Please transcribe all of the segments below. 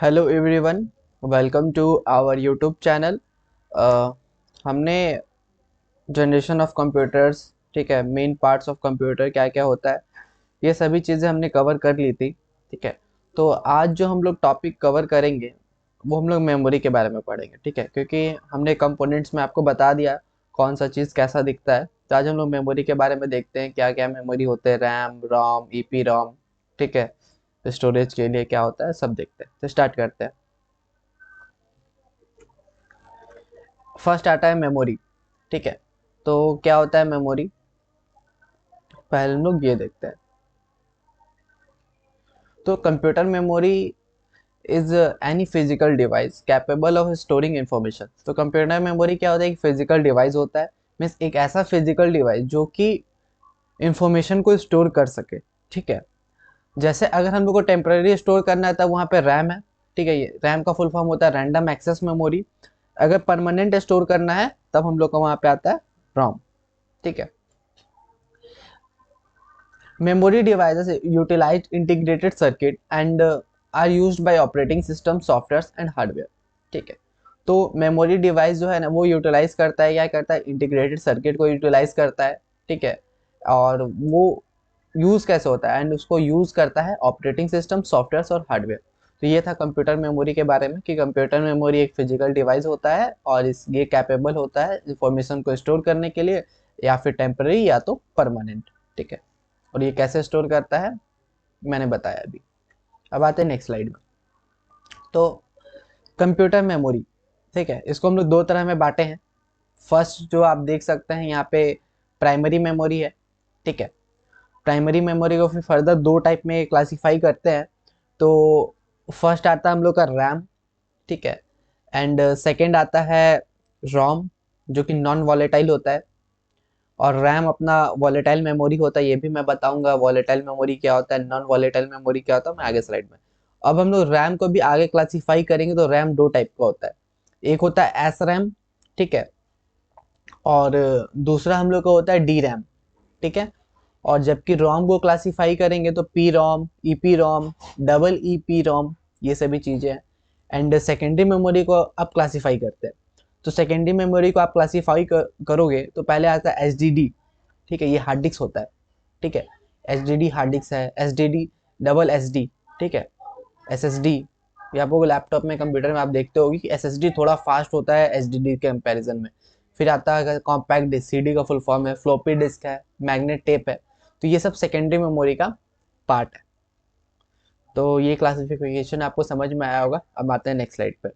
Hello everyone, welcome to our YouTube channel. हमने generation of computers, ठीक है, main parts of computer क्या क्या होता है, ये सभी चीज़ें हमने कवर कर ली थी। ठीक है, तो आज जो हम लोग टॉपिक कवर करेंगे वो हम लोग मेमोरी के बारे में पढ़ेंगे। ठीक है, क्योंकि हमने कंपोनेंट्स में आपको बता दिया कौन सा चीज़ कैसा दिखता है, तो आज हम लोग मेमोरी के बारे में देखते हैं क्या क्या मेमोरी होते हैं, रैम, रोम, ईपी रोम। ठीक है, स्टोरेज के लिए क्या होता है सब देखते हैं। तो स्टार्ट करते हैं। फर्स्ट आता है मेमोरी। ठीक है, तो क्या होता है मेमोरी, पहले हम लोग ये देखते हैं। तो computer memory is any physical device capable of storing information. तो कंप्यूटर मेमोरी क्या होता है, एक फिजिकल डिवाइस होता है, मीन्स एक ऐसा फिजिकल डिवाइस जो कि इंफॉर्मेशन को स्टोर कर सके। ठीक है, जैसे अगर हम लोग को टेम्पररी स्टोर करना है तब वहाँ पे रैम है। ठीक है, ये रैम का फुल फॉर्म होता है रैंडम एक्सेस मेमोरी। अगर परमानेंट स्टोर करना है तब हम लोग का वहाँ पे आता है रोम। ठीक है, memory devices utilize integrated circuit and are used by operating system softwares and hardware। ठीक है, तो मेमोरी डिवाइस जो है ना वो यूटिलाइज करता है, क्या करता है, इंटीग्रेटेड सर्किट को यूटिलाइज करता है। ठीक है, और वो यूज़ कैसे होता है, एंड उसको यूज़ करता है ऑपरेटिंग सिस्टम, सॉफ्टवेयर और हार्डवेयर। तो ये था कंप्यूटर मेमोरी के बारे में कि कंप्यूटर मेमोरी एक फिजिकल डिवाइस होता है और इस ये कैपेबल होता है इंफॉर्मेशन को स्टोर करने के लिए, या फिर टेम्पररी या तो परमानेंट। ठीक है, और ये कैसे स्टोर करता है मैंने बताया अभी। अब आते हैं नेक्स्ट स्लाइड में। तो कंप्यूटर मेमोरी, ठीक है, इसको हम लोग दो तरह में बांटे हैं। फर्स्ट जो आप देख सकते हैं यहाँ पे प्राइमरी मेमोरी है। ठीक है, प्राइमरी मेमोरी को फिर फर्दर दो टाइप में क्लासीफाई करते हैं। तो फर्स्ट आता है हम लोग का रैम। ठीक है, एंड सेकंड आता है रोम, जो कि नॉन वॉलेटाइल होता है। और रैम अपना वॉलेटाइल मेमोरी होता है, ये भी मैं बताऊंगा वॉलेटाइल मेमोरी क्या होता है, नॉन वॉलेटाइल मेमोरी क्या होता है मैं आगे स्लाइड में। अब हम लोग रैम को भी आगे क्लासिफाई करेंगे। तो रैम दो टाइप का होता है, एक होता है एस रैम। ठीक है, और दूसरा हम लोग का होता है डी रैम। ठीक है, और जबकि रोम को क्लासिफाई करेंगे तो P ROM, E P ROM, double E P ROM, ये सभी चीज़ें हैं। एंड सेकेंडरी मेमोरी को आप क्लासिफाई करते हैं। तो सेकेंडरी मेमोरी को आप क्लासिफाई करोगे तो पहले आता है एच डी डी। ठीक है, ये हार्ड डिस्क होता है। ठीक है, H D D hard disk है, H D D, double S D. ठीक है, एस एस डी, ये आपको लैपटॉप में, कंप्यूटर में आप देखते होगी कि एस एस डी थोड़ा फास्ट होता है एच डी डी के कंपेरिजन में। फिर आता है कॉम्पैक्ट डिस्क, सी डी का फुल फॉर्म है, फ्लोपी डिस्क है, मैग्नेट टेप है। तो ये सब सेकेंडरी मेमोरी का पार्ट है। तो ये क्लासिफिकेशन आपको समझ में आया होगा। अब आते हैं नेक्स्ट स्लाइड पे।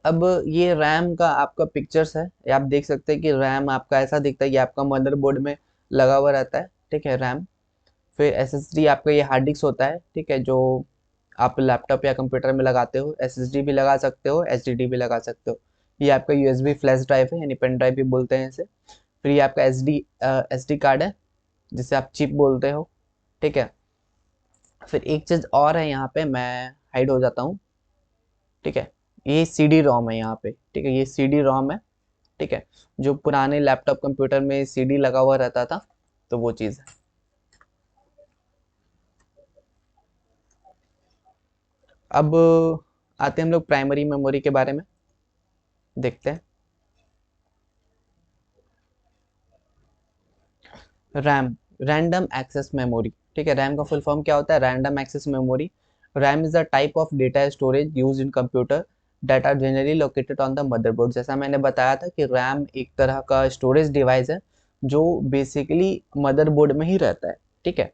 अब ये रैम का आपका पिक्चर्स है, ये आप देख सकते हैं कि रैम आपका ऐसा दिखता है, ये आपका मदरबोर्ड में लगा हुआ रहता है। ठीक है, रैम। फिर एसएसडी आपका ये हार्ड डिस्क होता है। ठीक है, जो आप लैपटॉप या कंप्यूटर में लगाते हो, एसएसडी भी लगा सकते हो, एसडीडी भी लगा सकते हो। ये आपका यूएसबी फ्लैश ड्राइव है, यानी पेन ड्राइव भी बोलते हैं इसे। फिर ये आपका एसडी कार्ड है, जिसे आप चिप बोलते हो। ठीक है, फिर एक चीज़ और है, यहाँ पे मैं हाइड हो जाता हूँ। ठीक है, ये सी डी रोम है यहाँ पे। ठीक है, ये सी डी रोम है। ठीक है, जो पुराने लैपटॉप कंप्यूटर में सीडी लगा हुआ रहता था, तो वो चीज़ है। अब आते हैं हम लोग प्राइमरी मेमोरी के बारे में देखते हैं। RAM, random access memory. ठीक है, रैम का फुल फॉर्म क्या होता है, random access memory. RAM is the type of data storage use in computer that are generally located on the motherboard. जैसा मैंने बताया था कि रैम एक तरह का स्टोरेज डिवाइस है जो बेसिकली मदरबोर्ड में ही रहता है। ठीक है,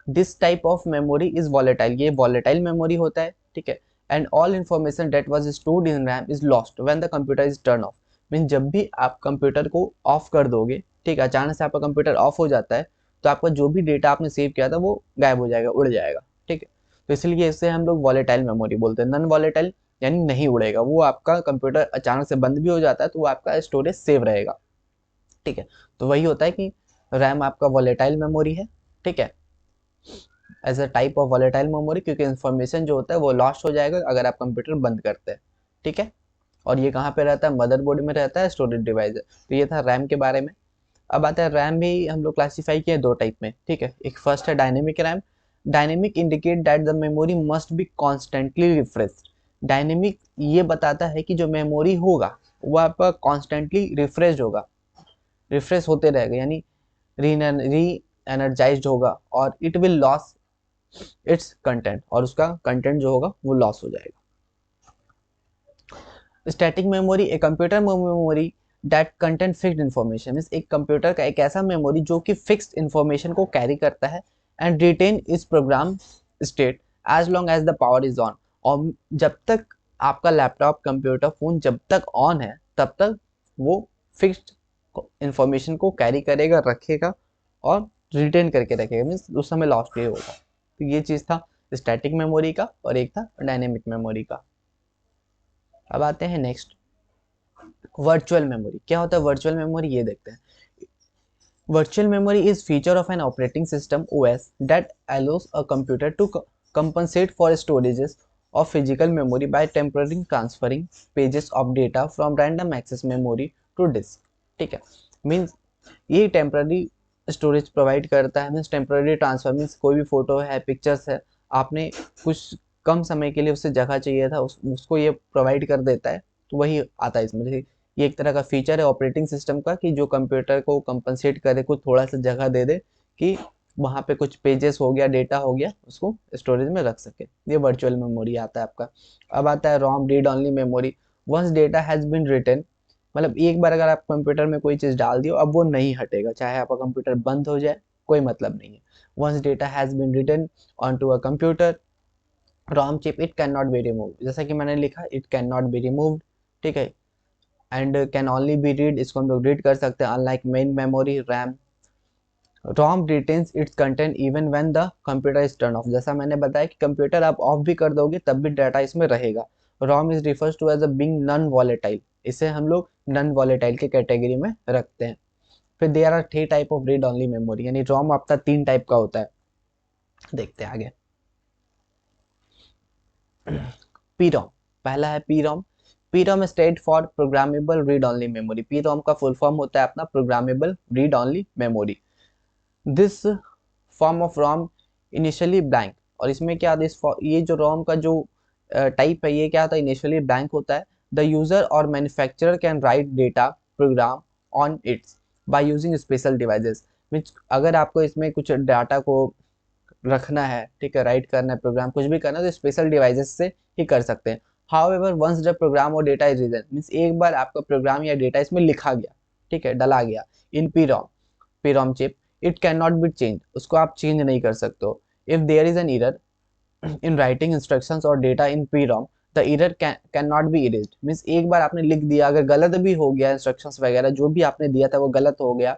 this type of memory is volatile, ये वॉलेटाइल मेमोरी होता है। ठीक है, and all information that was stored in RAM is lost when the computer is turn off. Mean जब भी आप कंप्यूटर को ऑफ कर दोगे, ठीक है, अचानक से आपका कंप्यूटर ऑफ हो जाता है, तो आपका जो भी डेटा आपने सेव किया था वो गायब हो जाएगा, उड़ जाएगा। ठीक है, तो इसलिए इसे हम लोग वॉलेटाइल मेमोरी बोलते हैं। नॉन वॉलेटाइल यानी नहीं उड़ेगा, वो आपका कंप्यूटर अचानक से बंद भी हो जाता है तो वो आपका स्टोरेज सेव रहेगा। ठीक है, तो वही होता है कि रैम आपका वॉलेटाइल मेमोरी है। ठीक है, as a type of volatile memory, क्योंकि इन्फॉर्मेशन जो होता है वो लॉस्ट हो जाएगा अगर आप कंप्यूटर बंद करते हैं। ठीक है, और ये कहाँ पे रहता है, मदरबोर्ड में रहता है, स्टोरेज डिवाइस है। तो ये था रैम के बारे में। अब आता है रैम भी हम लोग क्लासीफाई किए दो टाइप में, ठीक है। एक फर्स्ट है dynamic RAM. Dynamic indicate that the memory must be constantly refreshed. Dynamic ये बताता है कि जो मेमोरी होगा वो आपका कॉन्स्टेंटली रिफ्रेश होगा, रिफ्रेश होते रहेगा, यानी री एनर्जाइज्ड होगा, और it will loss it's content, और उसका कंटेंट जो होगा वो लॉस हो जाएगा। Static memory, a computer memory that content fixed information, means एक कंप्यूटर का एक ऐसा मेमोरी जो कि फिक्स्ड इन्फॉर्मेशन को कैरी करता है and retain its program state as long as the power is on. और जब तक आपका लैपटॉप कंप्यूटर फोन जब तक ऑन है तब तक वो फिक्स्ड इंफॉर्मेशन को कैरी करेगा, रखेगा और रिटेन करके रखेगा, मीन्स उस समय लॉस्ट नहीं होगा। तो ये चीज़ था स्टैटिक मेमोरी का और एक था डायनेमिक मेमोरी का। अब आते हैं नेक्स्ट, वर्चुअल मेमोरी। क्या होता है वर्चुअल मेमोरी, ये देखते हैं। Virtual memory is feature of an operating system OS that allows a computer to compensate for storages of physical memory by temporarily transferring pages of data from random access memory to disk। ठीक है, means ये temporary storage provide करता है, means temporary transfer, means कोई भी photo है, pictures है, आपने कुछ कम समय के लिए उससे जगह चाहिए था, उसको ये प्रोवाइड कर देता है। तो वही आता है इसमें, ये एक तरह का फीचर है ऑपरेटिंग सिस्टम का कि जो कंप्यूटर को कंपनसेट करे, कुछ थोड़ा सा जगह दे दे कि वहाँ पे कुछ पेजेस हो गया, डेटा हो गया, उसको स्टोरेज में रख सके। ये वर्चुअल मेमोरी आता है आपका। अब आता है ROM, read only memory. Once data has been written, मतलब एक बार अगर आप कंप्यूटर में कोई चीज़ डाल दियो अब वो नहीं हटेगा, चाहे आपका कंप्यूटर बंद हो जाए कोई मतलब नहीं है। Once data has been written on to a computer ROM chip it can not be remove, जैसा कि मैंने लिखा it can not be removed, ठीक है। And can only be read, इसको हम लोग रीड कर सकते हैं। Unlike main memory RAM, ROM retains its content even when the computer is turn off, जैसा मैंने बताया कि कंप्यूटर आप ऑफ भी कर दोगे तब भी डाटा इसमें रहेगा। ROM is refers to as a being non volatile, इसे हम लोग नॉन वॉलेटाइल की कैटेगरी में रखते हैं। फिर there are 3 type of read only memory, यानी रोम आपका 3 टाइप का होता है। देखते हैं आगे। पीरोम, पहला है PROM. PROM stand for programmable read only memory. PROM का फुल फॉर्म होता है अपना programmable read only memory. This form of ROM initially blank, और इसमें क्या ये जो रोम का जो टाइप है ये क्या होता है, इनिशियली ब्लैंक होता है। द यूजर और manufacturer can right data programme on it's by using special devices, means अगर आपको इसमें कुछ डाटा को रखना है, ठीक है, राइट करना है, प्रोग्राम कुछ भी करना है तो स्पेशल डिवाइसेस से ही कर सकते हैं। हाउएवर वंस द प्रोग्राम और डेटा इज रिटन, मीन्स एक बार आपका प्रोग्राम या डेटा इसमें लिखा गया, ठीक है, डला गया in PROM chip, it can not be change, उसको आप चेंज नहीं कर सकते हो। If there is an error in writing instructions और data in PROM the error can not be erased, means एक बार आपने लिख दिया, अगर गलत भी हो गया, इंस्ट्रक्शंस वगैरह जो भी आपने दिया था वो गलत हो गया,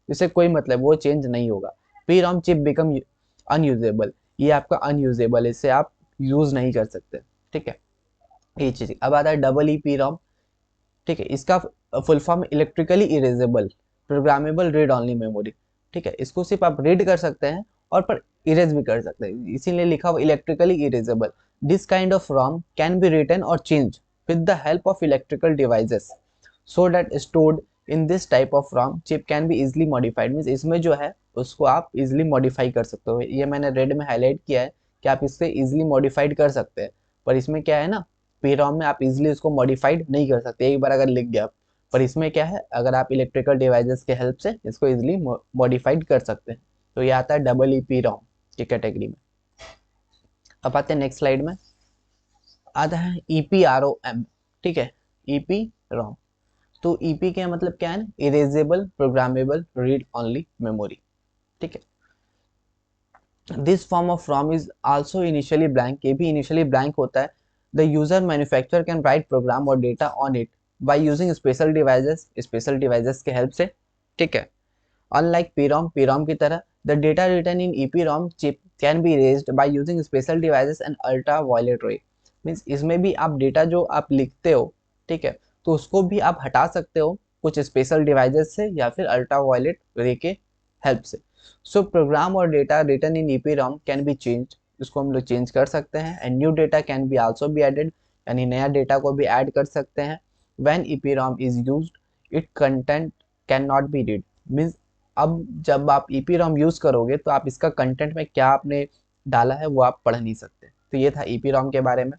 इससे कोई मतलब वो चेंज नहीं होगा। पीरोम चिप बिकम अनयूजेबल, ये आपका अनयूजेबल है, इससे आप यूज नहीं कर सकते, ठीक है, ये चीज। अब आता है डबल ई पी रोम, ठीक है, इसका full form electrically erasable programmable read only memory, ठीक है, इसको सिर्फ आप रीड कर सकते हैं और पर इरेज भी कर सकते हैं, इसीलिए लिखा हुआ electrically erasable. This kind of ROM can be written और change with the help of electrical devices so that stored in this type of ROM chip can be easily modified, means इसमें जो है उसको आप इजिली मॉडिफाई कर सकते हो, ये मैंने रेड में हाईलाइट किया है कि आप इससे इजिली मॉडिफाइड कर सकते हैं। पर इसमें क्या है ना, पी रोम में आप इजिली उसको मॉडिफाइड नहीं कर सकते एक बार अगर लिख गया, पर इसमें क्या है, अगर आप इलेक्ट्रिकल डिवाइसेस के हेल्प से इसको इजिली मॉडिफाइड कर सकते हैं। तो ये आता है डबल ई पी रोम की कैटेगरी में। अब आते हैं नेक्स्ट स्लाइड में, आता है E P R O M, ठीक है, ई पी रोम। तो ईपी का मतलब क्या है ना, erasable programmable read only memory, ठीक है। This form of ROM is also initially blank, ये भी इनिशियली ब्लैंक होता है। The user manufacturer can write program और data on it by using special devices के हेल्प से, ठीक है। अनलाइक पीरोम की तरह the data written in EPROM chip can be erased by using special devices and ultra violet ray, means इसमें भी आप डेटा जो आप लिखते हो, ठीक है, तो उसको भी आप हटा सकते हो कुछ स्पेशल डिवाइसेस से या फिर अल्ट्रा वायलेट रे के हेल्प से। सो प्रोग्राम और data written in EPROM can be change, इसको हम लोग चेंज कर सकते हैं। And new data can be also be added, यानी नया डेटा को भी ऐड कर सकते हैं। When EPROM is used it content can not be read, means अब जब आप ईपी रॉम यूज़ करोगे तो आप इसका कंटेंट में क्या आपने डाला है वो आप पढ़ नहीं सकते। तो ये था ईपी रॉम के बारे में।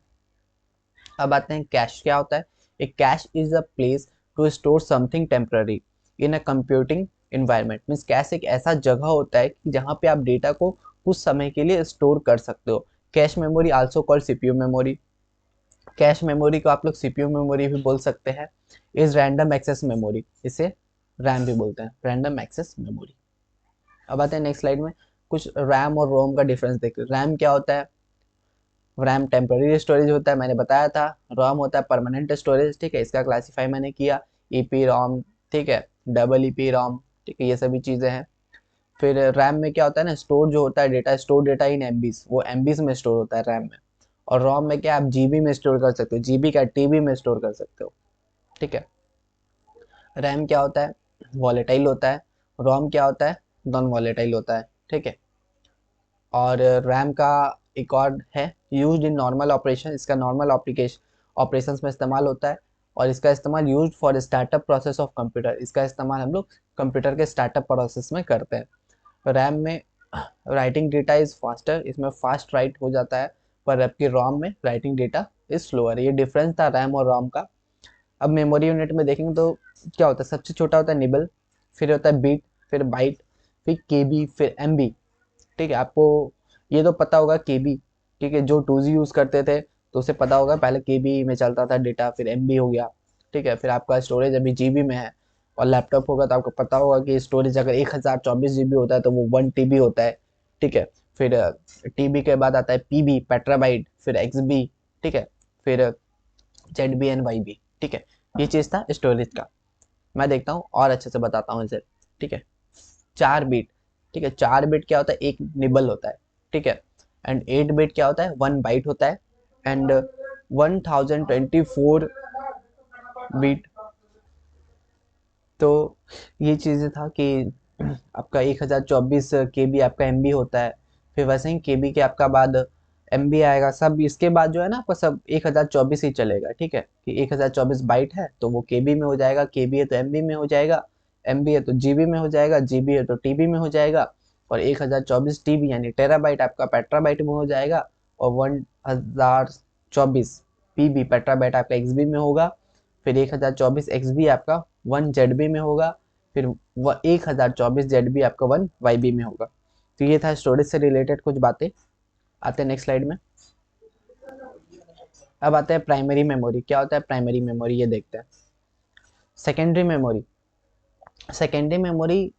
अब आते हैं कैश क्या होता है। A cache is a place to store something temporary in a computing environment. Means cache एक ऐसा जगह होता है कि जहाँ पे आप डेटा को कुछ समय के लिए स्टोर कर सकते हो। Cache memory also called CPU memory. Cache memory को आप लोग सीपीयू मेमोरी भी बोल सकते हैं। इज रैंडम एक्सेस मेमोरी, इसे रैम भी बोलते हैं, रैंडम एक्सेस मेमोरी। अब आते हैं नेक्स्ट स्लाइड में, कुछ रैम और रोम का डिफरेंस देखते हैं। रैम क्या होता है, रैम टेम्पररी स्टोरेज होता है, मैंने बताया था। रोम होता है परमानेंट स्टोरेज, ठीक है, इसका क्लासीफाई मैंने किया, ईपी रोम, ठीक है, डबल ईपी रोम, ठीक है, ये सभी चीज़ें हैं। फिर रैम में क्या होता है ना, स्टोर जो होता है डेटा, स्टोर डेटा इन एमबीज, वो एमबीज में स्टोर होता है रैम में। और रोम में क्या, आप जीबी में स्टोर कर सकते हो, जीबी का टीबी में स्टोर कर सकते हो, ठीक है। रैम क्या होता है, वॉलेटाइल होता है। रोम क्या होता है, नॉन वॉलेटाइल होता है, ठीक है। और रैम का एक और है, यूज्ड इन नॉर्मल ऑपरेशन, इसका नॉर्मल ऑपरेशंस में इस्तेमाल होता है। और इसका इस्तेमाल used for startup process of computer, इसका इस्तेमाल हम लोग कंप्यूटर के स्टार्टअप प्रोसेस में करते हैं। रैम में राइटिंग डेटा इज़ फास्टर, इसमें फास्ट राइट हो जाता है, पर आपकी रोम में राइटिंग डेटा इज स्लोअर। ये डिफरेंस था रैम और रोम का। अब मेमोरी यूनिट में देखेंगे तो क्या होता है, सबसे छोटा होता है निबल, फिर होता है बीट, फिर बाइट, फिर केबी, फिर एमबी, ठीक है। आपको ये तो पता होगा केबी, ठीक है, जो 2G यूज़ करते थे तो उसे पता होगा, पहले केबी में चलता था डेटा, फिर एमबी हो गया, ठीक है। फिर आपका स्टोरेज अभी जीबी में है, और लैपटॉप होगा तो आपको पता होगा कि स्टोरेज अगर 1024 GB होता है तो वो 1 TB होता है, ठीक है। फिर टीबी के बाद आता है पीबी, पेट्राबाइट, फिर एक्सबी, ठीक है, फिर Z B N Y B, ठीक है। ये चीज़ था स्टोरेज का। मैं देखता हूँ और अच्छे से बताता हूँ इसे, ठीक है। 4 बिट, ठीक है, 4 बिट क्या होता है, एक निबल होता है, ठीक है। एंड 8 बिट क्या होता है, 1 बाइट होता है। And 1024 bit. तो ये चीज़ें था कि आपका 1024 KB आपका एमबी होता है। फिर वैसे ही केबी के आपका बाद एमबी आएगा, सब इसके बाद जो है ना आपका सब 1024 ही चलेगा, ठीक है। कि 1024 बाइट है तो वो केबी में हो जाएगा, केबी है तो एमबी में हो जाएगा, एमबी है तो जीबी में हो जाएगा, जीबी है तो टीबी में हो जाएगा। और 1024 TB यानी टेराबाइट आपका पेट्राबाइट में हो जाएगा। और 1024 पीबी पेट्राबाइट आपका एक्सबी में होगा। फिर 1024 एक्सबी आपका 1 ZB में होगा। फिर 1024 ZB आपका 1 YB में होगा। तो ये था स्टोरेज से रिलेटेड कुछ बातें। आते हैं नेक्स्ट स्लाइड में। अब आते हैं प्राइमरी मेमोरी, क्या होता है प्राइमरी मेमोरी, ये देखते हैं। Secondary memory, secondary memory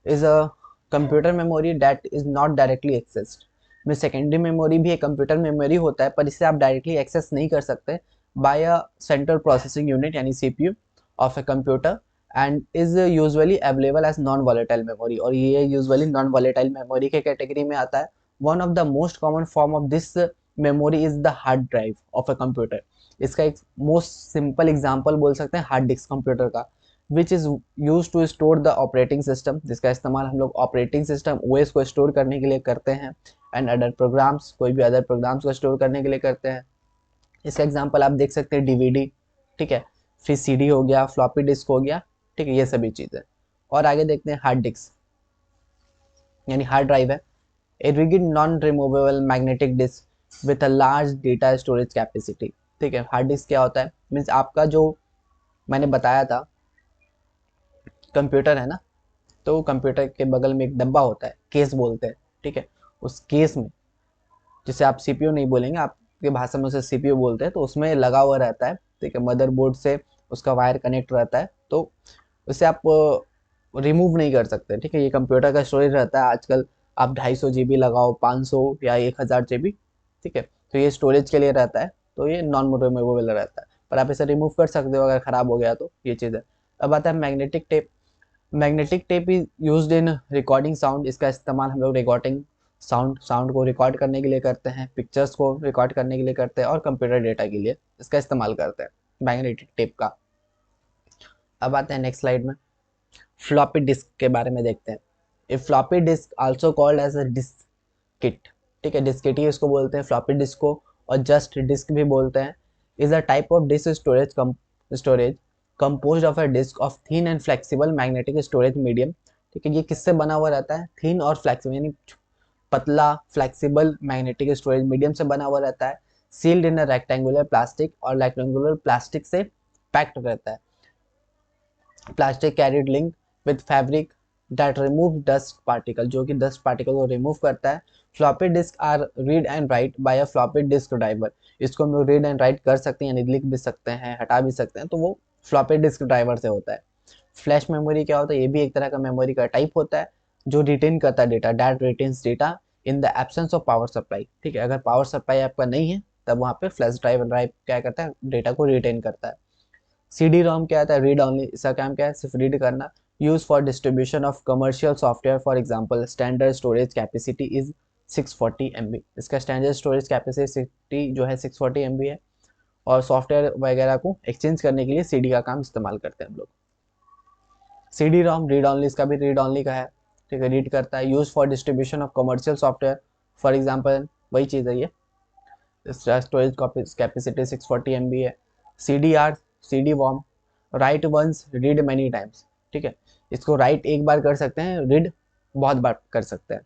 is a computer memory that is not directly accessed. में सेकेंडरी मेमोरी भी एक कंप्यूटर मेमोरी होता है, पर इसे आप डायरेक्टली एक्सेस नहीं कर सकते by a central processing unit यानी CPU of a computer, and is usually available as non volatile memory. और ये यूजुअली नॉन वॉलेटाइल मेमोरी के कैटेगरी में आता है। One of the most common form of this memory is the hard drive of a computer. इसका एक most simple example बोल सकते हैं हार्ड डिस्क कंप्यूटर का, which is use to store the operating system, जिसका इस्तेमाल हम लोग ऑपरेटिंग सिस्टम ओएस को स्टोर करने के लिए करते हैं। एंड अदर प्रोग्राम्स, कोई भी अदर प्रोग्राम्स को स्टोर करने के लिए करते हैं। इसका एग्जांपल आप देख सकते हैं डीवीडी, ठीक है, फिर सीडी हो गया, फ्लॉपी डिस्क हो गया, ठीक है, ये सभी चीज़ें। और आगे देखते हैं हार्ड डिस्क यानी हार्ड ड्राइव है। A rigid non removable magnetic disk with a large data storage capacity, ठीक है। हार्ड डिस्क क्या होता है, मीन्स आपका जो मैंने बताया था कंप्यूटर है ना, तो कंप्यूटर के बगल में एक डब्बा होता है, केस बोलते हैं, ठीक है। उस केस में, जिसे आप सीपीयू नहीं बोलेंगे, आपके भाषा में उसे सीपीयू बोलते हैं, तो उसमें लगा हुआ रहता है, ठीक है, मदरबोर्ड से उसका वायर कनेक्ट रहता है, तो उसे आप रिमूव नहीं कर सकते, ठीक है। ये कंप्यूटर का स्टोरेज रहता है, आजकल आप 250 GB लगाओ, 500 या 1000 GB, ठीक है, तो ये स्टोरेज के लिए रहता है, तो ये नॉन रिमूवेबल रहता है, पर आप इसे रिमूव कर सकते हो अगर ख़राब हो गया तो, ये चीज़ है। अब आता है magnetic tape. Magnetic tape is used in recording sound, इसका इस्तेमाल हम लोग रिकॉर्डिंग साउंड को रिकॉर्ड करने के लिए करते हैं, पिक्चर्स को रिकॉर्ड करने के लिए करते हैं, और कंप्यूटर डेटा के लिए इसका इस्तेमाल करते हैं मैग्नेटिक टेप का। अब आते हैं नेक्स्ट स्लाइड में, फ्लॉपी डिस्क के बारे में देखते हैं। A floppy disk also called as a diskette, ठीक है, डिस्किट ही इसको बोलते हैं फ्लॉपी डिस्क को, और जस्ट डिस्क भी बोलते हैं। Is a type of disk storage composed of a disk of thin and flexible magnetic storage medium ठीक है। ये किससे बना हुआ रहता है? थिन और फ्लेक्सिबल, यानी पतला फ्लेक्सिबल मैग्नेटिक स्टोरेज मीडियम से बना हुआ रहता है। Sealed in a rectangular plastic, और रेक्टेंगुलर प्लास्टिक से पैक्ड रहता है। Plastic carried link with fabric that remove dust particle, जो कि डस्ट पार्टिकल को रिमूव करता है। Floppy disk are read and write by a floppy disk driver, इसको हम लोग रीड एंड राइट कर सकते हैं, यानी लिख भी सकते हैं, हटा भी सकते हैं, तो वो फ्लॉपी डिस्क ड्राइवर से होता है। फ्लैश मेमोरी क्या होता है? ये भी एक तरह का मेमोरी का टाइप होता है जो रिटेन करता है data, that retains data in the absence of power supply. ठीक है, अगर पावर सप्लाई आपका नहीं है तब वहाँ पे फ्लैश ड्राइव क्या करता है? डेटा को रिटेन करता है। CD ROM क्या आता है? रीड ऑनली, इसका काम क्या है? सिर्फ रीड करना। Use for distribution of commercial software, for example standard storage capacity is 640 MB। इसका स्टैंडर्ड स्टोरेज कैपेसिटी जो है 640 MB है, और सॉफ्टवेयर वगैरह को एक्सचेंज करने के लिए CD का काम इस्तेमाल करते हैं हम लोग। CD ROM रीड ऑनली, इसका भी रीड ऑनली का है, ठीक है, रीड करता है। Use for distribution of commercial software, for example वही चीज़ है ये, स्टोरेज कैपेसिटी 640 MB है। CD WORM, write once read many times, ठीक है, इसको राइट एक बार कर सकते हैं, रीड बहुत बार कर सकते हैं।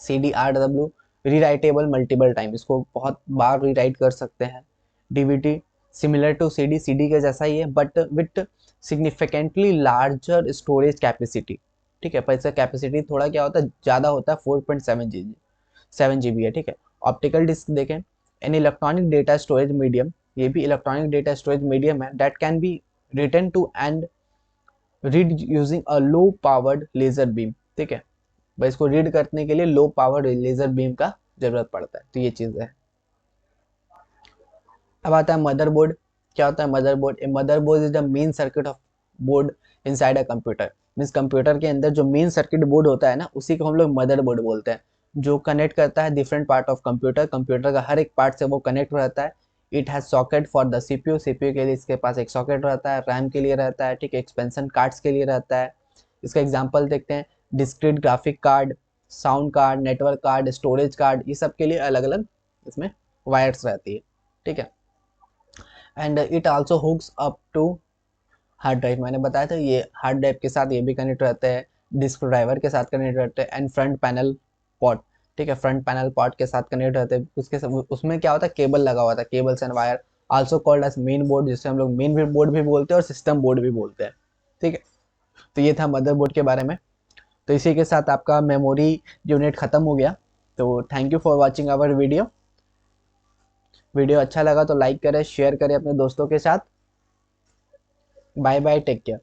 CDRW, रीराइटेबल मल्टीपल टाइम, इसको बहुत बार रीराइट कर सकते हैं। DVT, सिमिलर टू CD के जैसा ही है but with significantly larger storage capacity, ठीक है, पर इसका कैपेसिटी थोड़ा क्या होता है? ज़्यादा होता है, 4.7 GB है, ठीक है। ऑप्टिकल डिस्क देखें, an electronic data storage medium, ये भी इलेक्ट्रॉनिक डेटा स्टोरेज मीडियम है, that can be written to and read using a low powered laser beam, ठीक है, भाई इसको रीड करने के लिए लो पावर लेजर बीम का जरूरत पड़ता है, तो ये चीज़ है। अब आता है मदरबोर्ड। क्या होता है motherboard? A motherboard is the main circuit of board inside a computer, means computer के अंदर जो मेन सर्किट बोर्ड होता है ना, उसी को हम लोग मदरबोर्ड बोलते हैं, जो कनेक्ट करता है different part of computer, computer का हर एक पार्ट से वो कनेक्ट रहता है। It has socket for the CPU के लिए इसके पास एक सॉकेट रहता है, रैम के लिए रहता है, ठीक है, एक्सपेंशन कार्ड्स के लिए रहता है। इसका एग्जाम्पल देखते हैं, discrete graphic card, sound card, network card, storage card, ये सब के लिए अलग अलग इसमें वायर्स रहती है, ठीक है। And it also hooks up to hard drive, मैंने बताया था ये हार्ड ड्राइव के साथ ये भी कनेक्ट रहते हैं, डिस्क ड्राइवर के साथ कनेक्ट रहते हैं। एंड फ्रंट पैनल पॉट, ठीक है, फ्रंट पैनल पॉट के साथ कनेक्ट रहते हैं, उसमें क्या होता है? केबल लगा हुआ था, cables and wire, also called as main board, जिसे हम लोग मेन बोर्ड भी बोलते हैं और सिस्टम बोर्ड भी बोलते हैं, ठीक है। तो ये था मदरबोर्ड के बारे में। तो इसी के साथ आपका मेमोरी यूनिट खत्म हो गया। तो thank you for watching our video. Video अच्छा लगा तो लाइक करें, शेयर करें अपने दोस्तों के साथ। Bye bye, take care.